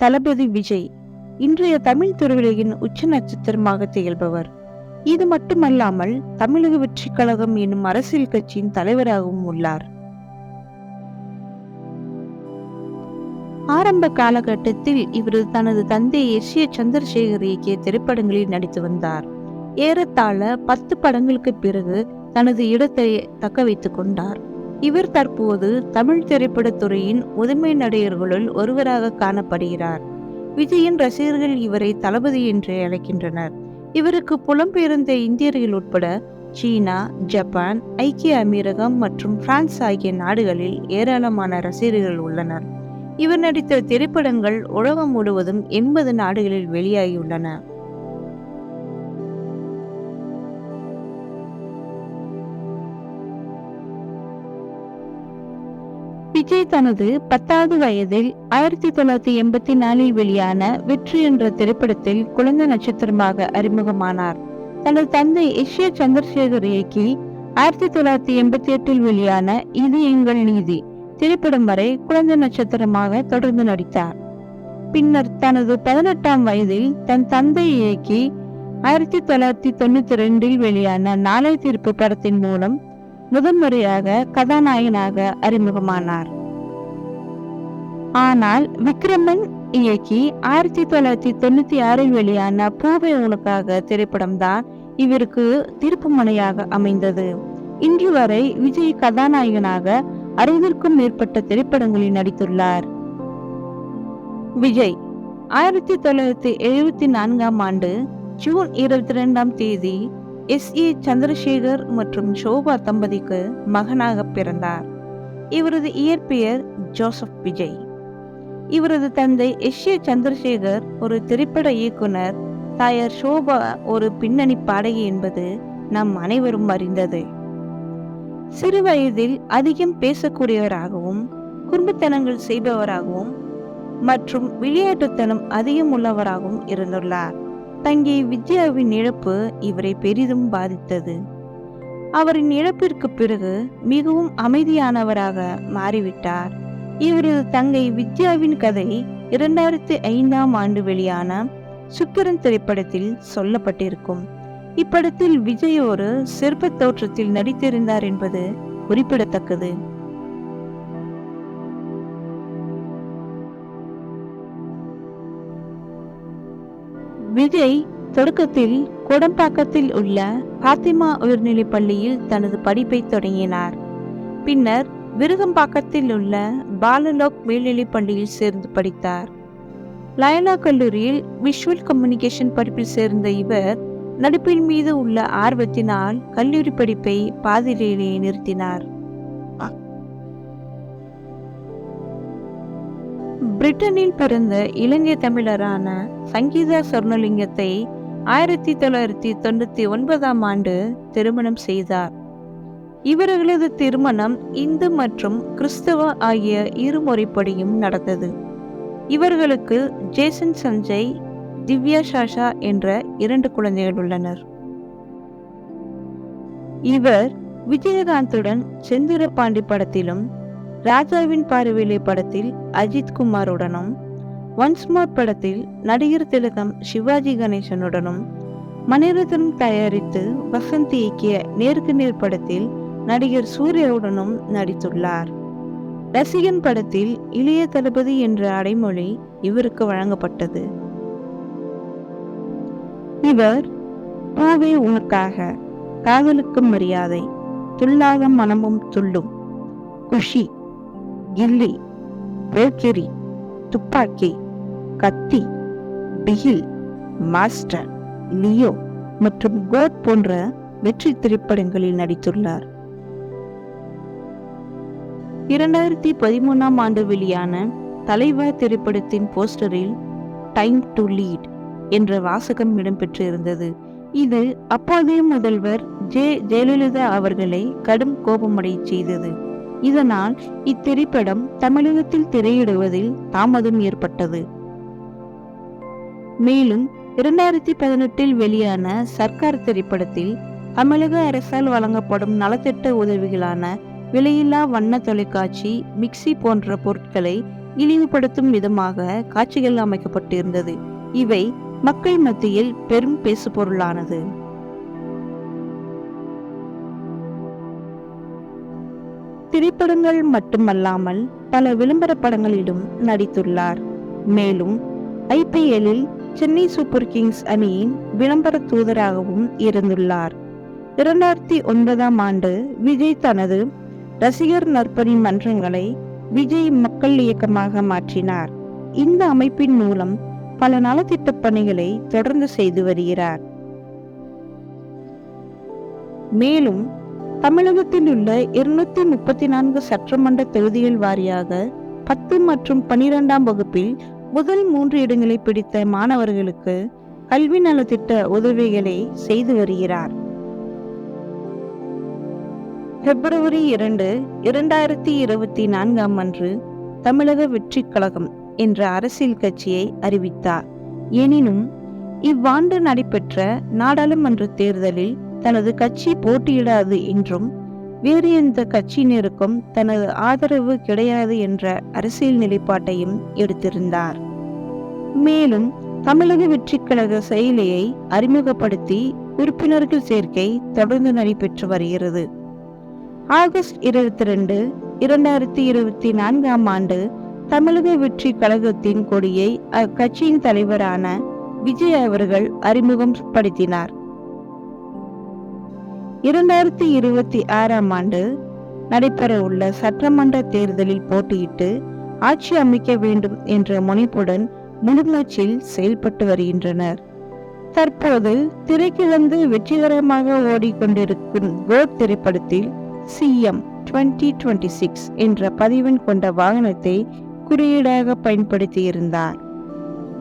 தளபதி விஜய் இன்றைய தமிழ் திரையுலகின் உச்ச நட்சத்திரமாக திகழ்பவர். இது மட்டுமல்லாமல் தமிழக வெற்றி கழகம் எனும் அரசியல் கட்சியின் தலைவராகவும் உள்ளார். ஆரம்ப காலகட்டத்தில் இவர் தனது தந்தை எஸ்.ஏ. சந்திரசேகர் இயக்கிய திரைப்படங்களில் நடித்து வந்தார். ஏறத்தாழ 10 படங்களுக்கு பிறகு தனது இடத்தை தக்க வைத்துக் கொண்டார். இவர் தற்போது தமிழ் திரைப்படத்துறையின் முதன்மை நடிகர்களுள் ஒருவராக காணப்படுகிறார். விஜயின் ரசிகர்கள் இவரை தளபதி என்று அழைக்கின்றனர். இவருக்கு புலம்பெயர்ந்த இந்தியர்கள் உட்பட சீனா, ஜப்பான், ஐக்கிய அமீரகம் மற்றும் பிரான்ஸ் ஆகிய நாடுகளில் ஏராளமான ரசிகர்கள் உள்ளனர். இவர் நடித்த திரைப்படங்கள் உலகம் முழுவதும் 80 நாடுகளில் வெளியாகியுள்ளன. விஜய் தனது 10வது வயதில் 1984 வெளியான வெற்றி என்ற திரைப்படத்தில் குழந்தை நட்சத்திரமாக அறிமுகமானார். தனது தந்தை எஸ்.ஏ. சந்திரசேகர் இயக்கி 1988 வெளியான இது எங்கள் நீதி திரைப்படம் வரை குழந்தை நட்சத்திரமாக தொடர்ந்து நடித்தார். பின்னர் தனது 18ஆம் வயதில் தன் தந்தை இயக்கி 1992 வெளியான நாளை தீர்ப்பு படத்தின் மூலம் முதன்முறையாக கதாநாயகனாக அறிமுகமானார். ஆனால் விக்ரமன் இயக்கி 1996 வெளியான பூவே உனக்காக திரைப்படம் தான் இவருக்கு திருப்புமுனையாக அமைந்தது. இன்று வரை விஜய் கதாநாயகனாக 60க்கும் மேற்பட்ட திரைப்படங்களில் நடித்துள்ளார். விஜய் 1974ஆம் ஆண்டு ஜூன் 22ஆம் தேதி எஸ்.ஏ. சந்திரசேகர் மற்றும் ஷோபா தம்பதிக்கு மகனாக பிறந்தார். இவரது இயற்பெயர் ஜோசப் விஜய். இவரது தந்தை எஸ்.ஏ. சந்திரசேகர் ஒரு திரைப்பட இயக்குனர், தாயார் ஷோபா ஒரு பின்னணி பாடகி என்பது நம் அனைவரும் அறிந்தது. சிறு வயதில் அதிகம் பேசக்கூடியவராகவும் குறும்புத்தனங்கள் செய்பவராகவும் மற்றும் விளையாட்டுத்தனம் அதிகம் உள்ளவராகவும் இருந்துள்ளார். தங்கை வித்யாவின் இழப்பு இவரை பெரிதும் பாதித்தது. அவரின் இழப்பிற்கு பிறகு மிகவும் அமைதியானவராக மாறிவிட்டார். இவரது தங்கை வித்யாவின் கதை 2005ஆம் ஆண்டு வெளியான சுக்கிரன் திரைப்படத்தில் சொல்லப்பட்டிருக்கும். இப்படத்தில் விஜய் ஒரு சிற்ப தோற்றத்தில் நடித்திருந்தார் என்பது குறிப்பிடத்தக்கது. விஜய் தொடக்கத்தில் கோடம்பாக்கத்தில் உள்ள பாத்திமா உயர்நிலைப் பள்ளியில் தனது படிப்பை தொடங்கினார். பின்னர் விருகம்பாக்கத்தில் உள்ள பாலலோக் மேல்நிலைப் பள்ளியில் சேர்ந்து படித்தார். லயலா கல்லூரியில் விஷுவல் கம்யூனிகேஷன் படிப்பில் சேர்ந்த இவர் நடிப்பின் மீது உள்ள ஆர்வத்தினால் கல்லூரி படிப்பை பாதியிலேயே நிறுத்தினார். பிரிட்டனில் பிறந்த இலங்கை தமிழரான சங்கீதா சொர்ணலிங்கத்தை 1999ஆம் ஆண்டு திருமணம் செய்தார். இவர்களது திருமணம் இந்து மற்றும் கிறிஸ்தவ ஆகிய இரு முறைப்படியும் நடந்தது. இவர்களுக்கு ஜேசன் சஞ்சய், திவ்யா சாஷா என்ற 2 குழந்தைகள் உள்ளனர். இவர் விஜயகாந்துடன் செந்திரபாண்டி படத்திலும், ராஜாவின் பார்வையிலே படத்தில் அஜித் குமாருடனும், ஒன்ஸ் மோர் படத்தில் நடிகர் திலகம் சிவாஜி கணேசனுடனும், மணிரத்னம் தயாரித்து வசந்த் இயக்கிய நேருக்கு நேர் படத்தில் நடிகர் சூர்யாவுடனும் நடித்துள்ளார். ரசிகன் படத்தில் இளைய தளபதி என்ற அடைமொழி இவருக்கு வழங்கப்பட்டது. இவர் பூவே உனக்காக, காதலுக்கு மரியாதை, துள்ளாத மனமும் துள்ளும், குஷி, கில்லி, போக்கிரி, துப்பாக்கி, கத்தி, பிகில், மாஸ்டர், லியோ மற்றும் கோட் போன்ற வெற்றி திரைப்படங்களில் நடித்துள்ளார். 2013ஆம் ஆண்டு வெளியான தலைவா திரைப்படத்தின் போஸ்டரில் டைம் டு லீட் என்ற வாசகம் இடம்பெற்றிருந்தது. இது அப்போதைய முதல்வர் ஜெயலலிதா அவர்களை கடும் கோபமடைய செய்தது. இதனால் இத்திரைப்படம் தமிழகத்தில் திரையிடுவதில் தாமதம் ஏற்பட்டது. மேலும் 2018 வெளியான சர்க்கார் திரைப்படத்தில் தமிழக அரசால் வழங்கப்படும் நலத்திட்ட உதவிகளான விலையில்லா வண்ண தொலைக்காட்சி, மிக்சி போன்ற பொருட்களை இழிவுபடுத்தும் விதமாக காட்சிகள் அமைக்கப்பட்டிருந்தது. இவை மக்கள் மத்தியில் பெரும் பேசுபொருளானது. திரைப்படங்கள் மட்டுமல்லாமல் பல விளம்பர படங்களிலும் நடித்துள்ளார். மேலும் IPL-இல் சென்னை சூப்பர் கிங்ஸ் அணியின் விளம்பர தூதராகவும் இருந்துள்ளார். 2009ஆம் ஆண்டு விஜய் தனது ரசிகர் நற்பணி மன்றங்களை விஜய் மக்கள் இயக்கமாக மாற்றினார். இந்த அமைப்பின் மூலம் பல நலத்திட்ட பணிகளை தொடர்ந்து செய்து வருகிறார். மேலும் தமிழகத்தில் உள்ள 234 சட்டமன்ற தொகுதிகள் வாரியாக 10 மற்றும் 12ஆம் வகுப்பில் முதல் 3 இடங்களை பிடித்த மாணவர்களுக்கு கல்வி நலத்திட்ட உதவிகளை செய்து வருகிறார். February 2, 2024 அன்று தமிழக வெற்றி கழகம் என்ற அரசியல் கட்சியை அறிவித்தார். எனினும் இவ்வாண்டு நடைபெற்ற நாடாளுமன்ற தேர்தலில் தனது கட்சி போட்டியிடாது என்றும் வேறு எந்த கட்சியினருக்கும் தனது ஆதரவு கிடையாது என்ற அரசியல் நிலைப்பாட்டையும் எடுத்திருந்தார். மேலும் தமிழக வெற்றி கழக செயலியை அறிமுகப்படுத்தி உறுப்பினர்கள் சேர்க்கை தொடர்ந்து நடைபெற்று வருகிறது. ஆகஸ்ட் 22, 2024ஆம் ஆண்டு தமிழக வெற்றி கழகத்தின் கொடியை அக்கட்சியின் தலைவரான விஜய் அவர்கள் அறிமுகம் படுத்தினார். 2026ஆம் ஆண்டு நடைபெற உள்ள சட்டமன்ற தேர்தலில் போட்டியிட்டு ஆட்சி அமைக்க வேண்டும் என்ற முனைப்புடன் முழுமூச்சில் செயல்பட்டு வருகின்றனர். தற்போது திரைக்கிழந்து வெற்றிகரமாக ஓடிக்கொண்டிருக்கும் கோட் திரைப்படத்தில் CM 2026 என்ற பதிவெண் கொண்ட வாகனத்தை குறியீடாக பயன்படுத்தியிருந்தார்.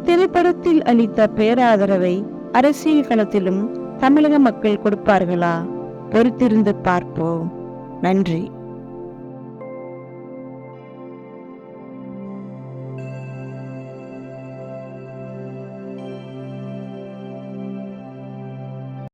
திரைப்படத்தில் அளித்த பேராதரவை அரசியல் களத்திலும் தமிழக மக்கள் கொடுப்பார்களா? பொறுத்திருந்து பார்ப்போம். நன்றி.